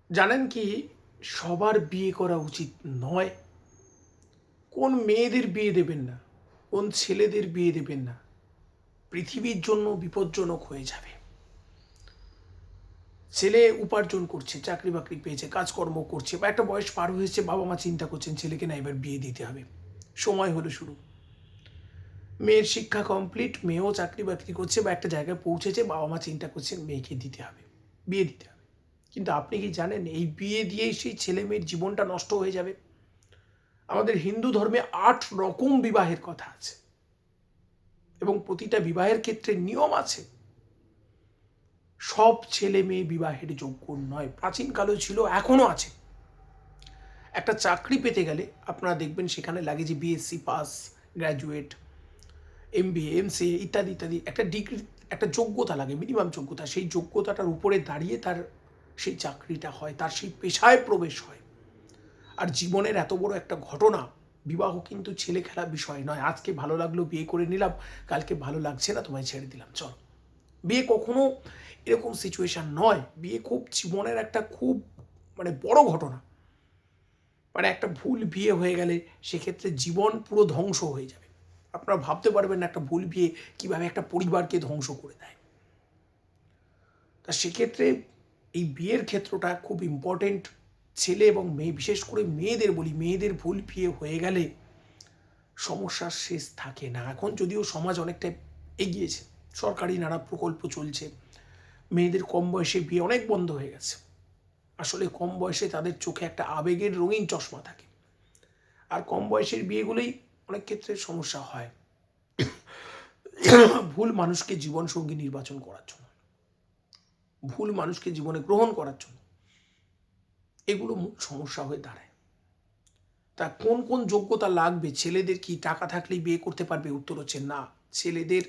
জানেন কি, সবার বিয়ে করা উচিত নয়। কোন মেয়েদের বিয়ে দেবেন না, কোন ছেলেদের বিয়ে দেবেন না, পৃথিবীর জন্য বিপজ্জনক হয়ে যাবে। ছেলে উপার্জন করছে, চাকরি বাকরি পেয়েছে, কাজকর্ম করছে, বা একটা বয়স পার হয়েছে, বাবা মা চিন্তা করছেন ছেলেকে না এবার বিয়ে দিতে হবে, সময় হলো শুরু। মেয়ের শিক্ষা কমপ্লিট, মেয়েও চাকরি বাকরি করছে বা একটা জায়গায় পৌঁছেছে, বাবা মা চিন্তা করছেন মেয়েকে দিতে হবে, বিয়ে দিতে হবে। কিন্তু আপনি কি জানেন এই বিয়ে দিয়েই সেই ছেলে মেয়ের জীবনটা নষ্ট হয়ে যাবে? আমাদের হিন্দু ধর্মে ৮ রকম বিবাহের কথা আছে এবং প্রতিটা বিবাহের ক্ষেত্রে নিয়ম আছে। সব ছেলে মেয়ে বিবাহের যোগ্য নয়। প্রাচীনকালেও ছিল, এখনো আছে। একটা চাকরি পেতে গেলে আপনারা দেখবেন সেখানে লাগে যে BSc pass, graduate, MBA, MCA ইত্যাদি ইত্যাদি, একটা ডিগ্রি, একটা যোগ্যতা লাগে, মিনিমাম যোগ্যতা। সেই যোগ্যতাটার উপরে দাঁড়িয়ে তার সেই চাকরিটা হয়, তার সেই পেশায় প্রবেশ হয়। আর জীবনের এত বড় একটা ঘটনা, বিবাহ কিন্তু ছেলে খেলা বিষয় নয়। আজকে ভালো লাগলো বিয়ে করে নিলাম, কালকে ভালো লাগছে না তোমায় ছেড়ে দিলাম, চল। বিয়ে কখনো এরকম সিচুয়েশন নয়। বিয়ে খুব জীবনের একটা খুব বড় ঘটনা। একটা ভুল বিয়ে হয়ে গেলে সেক্ষেত্রে জীবন পুরো ধ্বংস হয়ে যাবে। আপনারা ভাবতে পারবেন না একটা ভুল বিয়ে কিভাবে একটা পরিবারকে ধ্বংস করে দেয়। তা সেক্ষেত্রে এই বিয়ের ক্ষেত্রটা খুব ইম্পর্টেন্ট। ছেলে এবং মেয়ে, বিশেষ করে মেয়েদের বলি, মেয়েদের ভুল বিয়ে হয়ে গেলে সমস্যার শেষ থাকে না। এখন যদিও সমাজ অনেকটা এগিয়েছে, সরকারি নানা প্রকল্প চলছে, মেয়েদের কম বয়সে বিয়ে অনেক বন্ধ হয়ে গেছে। আসলে কম বয়সে তাদের চোখে একটা আবেগের রঙিন চশমা থাকে, আর কম বয়সের বিয়েগুলোই অনেক ক্ষেত্রে সমস্যা হয়। ভুল মানুষকে জীবনসঙ্গী নির্বাচন করার জন্য, ভুল মানুষকে জীবনে গ্রহণ করার জন্য এগুলো মূল সমস্যা হয়ে দাঁড়ায়। তা কোন কোন যোগ্যতা লাগবে? ছেলেদের কি টাকা থাকলেই বিয়ে করতে পারবে? উত্তর হচ্ছে না। ছেলেদের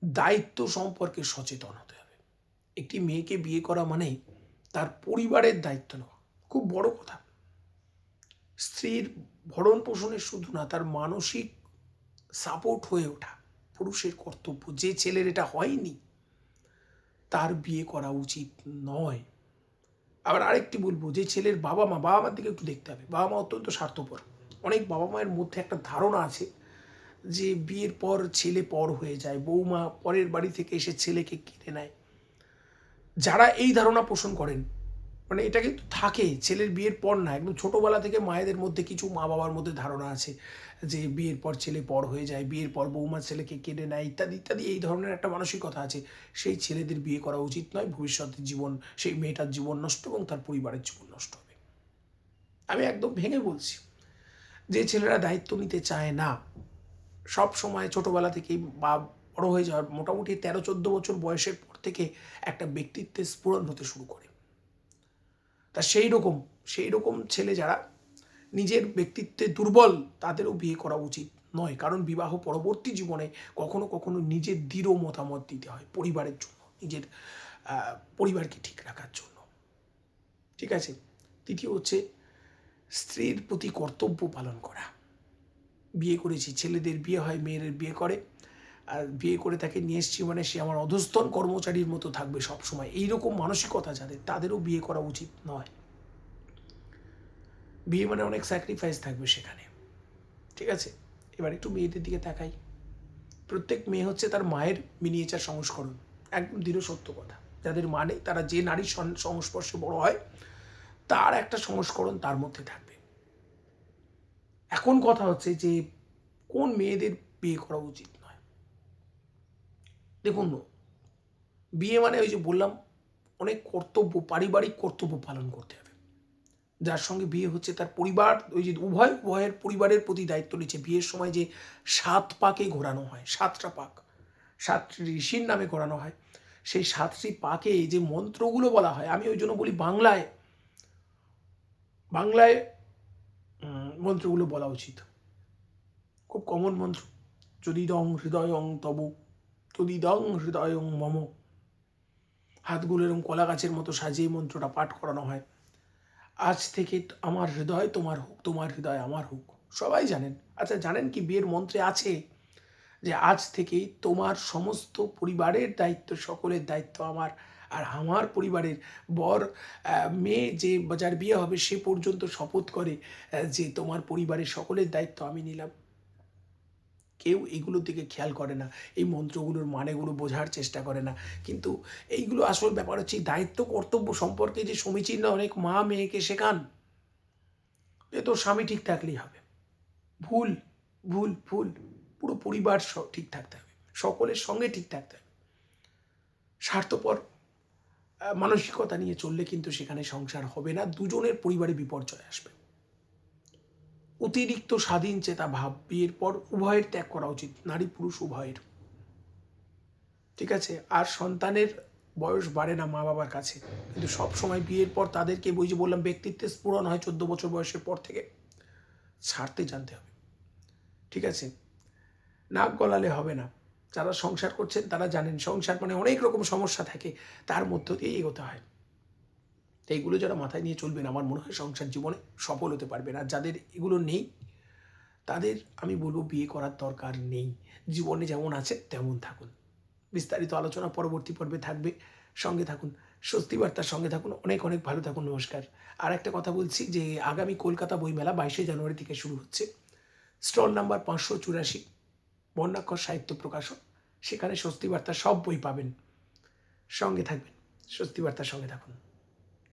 দায়িত্ব সম্পর্কে সচেতন হতে হবে। একটি মেয়েকে বিয়ে করা মানে তার পরিবারের দায়িত্ব নেওয়া, খুব বড় কথা। স্ত্রীর ভরণ পোষণের শুধু না, তার মানসিক সাপোর্ট হয়ে ওঠা পুরুষের কর্তব্য। যে ছেলের এটা হয়নি তার বিয়ে করা উচিত নয়। আবার আরেকটি বলবো, যে ছেলের বাবা মার দিকে একটু দেখতে হবে। বাবা মা অত্যন্ত স্বার্থপর। অনেক বাবা মায়ের মধ্যে একটা ধারণা আছে যে বিয়ের পর ছেলে পর হয়ে যায়, বৌমা পরের বাড়ি থেকে এসে ছেলেকে কিনে নেয়। যারা এই ধারণা পোষণ করেন, এটা কিন্তু থাকে ছেলের বিয়ের পর না, একদম ছোটবেলা থেকে মায়েদের মধ্যে, কিছু মা বাবার মধ্যে ধারণা আছে যে বিয়ের পর ছেলে পর হয়ে যায়, বিয়ের পর বৌমা ছেলেকে কেড়ে নেয়, ইত্যাদি ইত্যাদি। এই ধরনের একটা মানসিকতা আছে। সেই ছেলেদের বিয়ে করা উচিত নয়। ভবিষ্যতের জীবন, সেই মেয়েটার জীবন নষ্ট এবং তার পরিবারের জীবন নষ্ট হবে। আমি একদম ভেঙে বলছি, যে ছেলেরা দায়িত্ব নিতে চায় না, সব সময় ছোটবেলা থেকেই বা বড় হয়ে যাওয়ার মোটামুটি 13-14 বছর বয়সের পর থেকে একটা ব্যক্তিত্বের স্ফুরণ হতে শুরু করে। তা সেই রকম ছেলে যারা নিজের ব্যক্তিত্বে দুর্বল, তাদেরও বিয়ে করা উচিত নয়। কারণ বিবাহ পরবর্তী জীবনে কখনো কখনো নিজের দৃঢ় মতামত দিতে হয় পরিবারের জন্য, নিজের পরিবারকে ঠিক রাখার জন্য। ঠিক আছে। তৃতীয় হচ্ছে স্ত্রীর প্রতি কর্তব্য পালন করা। বিয়ে করেছি, ছেলেদের বিয়ে হয়, মেয়েদের বিয়ে করে, আর বিয়ে করে তাকে নিয়ে এসছি মানে সে আমার অধস্তন কর্মচারীর মতো থাকবে সবসময়, এইরকম মানসিকতা যাদের, তাদেরও বিয়ে করা উচিত নয়। বিয়ে মানে অনেক স্যাক্রিফাইস থাকবে সেখানে। ঠিক আছে। এবার একটু মেয়েদের দিকে তাকাই। প্রত্যেক মেয়ে হচ্ছে তার মায়ের মিনিয়েচার সংস্করণ। একদম দৃঢ় সত্য কথা। যাদের মা নেই তারা যে নারীর সংস্পর্শে বড় হয়, তার একটা সংস্করণ তার মধ্যে থাকবে। এখন কথা হচ্ছে যে কোন মেয়েদের বিয়ে করা উচিত নয়। দেখুন, বিয়ে মানে ওই যে বললাম, অনেক কর্তব্য, পারিবারিক কর্তব্য পালন করতে হবে। যার সঙ্গে বিয়ে হচ্ছে তার পরিবার, ওই যে উভয়ের পরিবারের প্রতি দায়িত্ব নিচ্ছে। বিয়ের সময় যে 7 পাকে ঘোরানো হয়, 7টা পাক, 7 ঋষির নামে ঘোরানো হয়, সেই 7টি পাকে যে মন্ত্রগুলো বলা হয়, আমি ওই জন্য বলি বাংলায় বাংলায় মন্ত্রগুলো বলা উচিত। খুব কমন মন্ত্র। যদিদং হৃদয়ং তব, তদিদং হৃদয়ং মম। হাতগুলো এরকম কলা গাছের মতো সাজিয়ে মন্ত্রটা পাঠ করানো হয়। আজ থেকে আমার হৃদয় তোমার হোক, তোমার হৃদয় আমার হোক। সবাই জানেন। আচ্ছা, জানেন কি বিয়ের মন্ত্রে আছে যে আজ থেকেই তোমার সমস্ত পরিবারের দায়িত্ব, সকলের দায়িত্ব আমার, আর আমার পরিবারের বর মেয়ে যে যার বিয়ে হবে সে পর্যন্ত শপথ করে যে তোমার পরিবারের সকলের দায়িত্ব আমি নিলাম। কেউ এইগুলোর দিকে খেয়াল করে না, এই মন্ত্রগুলোর মানেগুলো বোঝার চেষ্টা করে না। কিন্তু এইগুলো আসল ব্যাপার হচ্ছে দায়িত্ব কর্তব্য সম্পর্কে যে সমীচীন অনেক মা মেয়েকে শেখান, এ তোর স্বামী ঠিক থাকলেই হবে। ভুল, ভুল, ভুল। পুরো পরিবার ঠিক থাকতে হবে, সকলের সঙ্গে ঠিক থাকতে হবে। স্বার্থপর মানসিকতা নিয়ে চললে কিন্তু সেখানে সংসার হবে না, দুজনের পরিবারে বিপর্যয় আসবে। অতিরিক্ত স্বাধীন চেতা ভাব বিয়ের পর উভয়ের ত্যাগ করা উচিত, নারী পুরুষ উভয়ের। ঠিক আছে? আর সন্তানের বয়স বাড়ে না মা বাবার কাছে, কিন্তু সব সময় বিয়ের পর তাদেরকে ওই যে বললাম ব্যক্তিত্বের স্ফুরণ হয় 14 বছর বয়সের পর থেকে, ছাড়তে জানতে হবে। ঠিক আছে? নাক গলালে হবে না। যারা সংসার করছেন তারা জানেন সংসার মানে অনেক রকম সমস্যা থাকে, তার মধ্য দিয়ে এগোতে হয়। তো এইগুলো যারা মাথায় নিয়ে চলবেন আমার মনে হয় সংসার জীবনে সফল হতে পারবেন। আর যাদের এগুলো নেই তাদের আমি বলবো বিয়ে করার দরকার নেই, জীবনে যেমন আছে তেমন থাকুন। বিস্তারিত আলোচনা পরবর্তী পর্বে থাকবে, সঙ্গে থাকুন। স্বস্তি বার্তার সঙ্গে থাকুন। অনেক অনেক ভালো থাকুন। নমস্কার। আর একটা কথা বলছি যে আগামী কলকাতা বইমেলা 22শে জানুয়ারি থেকে শুরু হচ্ছে। স্টল নাম্বার 584, বর্ণাক্ষর সাহিত্য প্রকাশন। সেখানে স্বস্তি বার্তার সব বই পাবেন। সঙ্গে থাকবেন, স্বস্তি বার্তার সঙ্গে থাকুন।